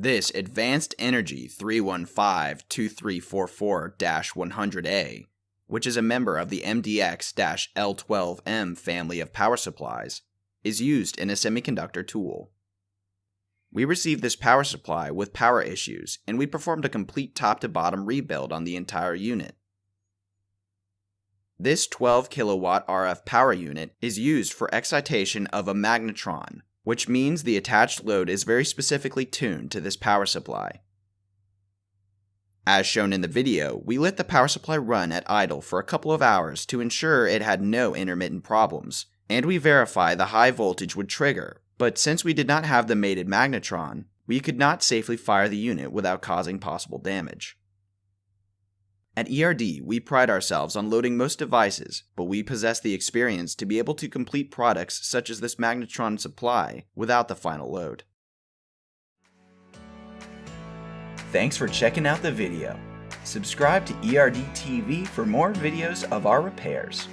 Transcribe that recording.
This Advanced Energy 315-2344-100A, which is a member of the MDX-L12M family of power supplies, is used in a semiconductor tool. We received this power supply with power issues, and we performed a complete top-to-bottom rebuild on the entire unit. This 12 kilowatt RF power unit is used for excitation of a magnetron, which means the attached load is very specifically tuned to this power supply. As shown in the video, we let the power supply run at idle for a couple of hours to ensure it had no intermittent problems, and we verify the high voltage would trigger, but since we did not have the mated magnetron, we could not safely fire the unit without causing possible damage. At ERD, we pride ourselves on loading most devices, but we possess the experience to be able to complete products such as this Magnetron Supply without the final load. Thanks for checking out the video. Subscribe to ERD TV for more videos of our repairs.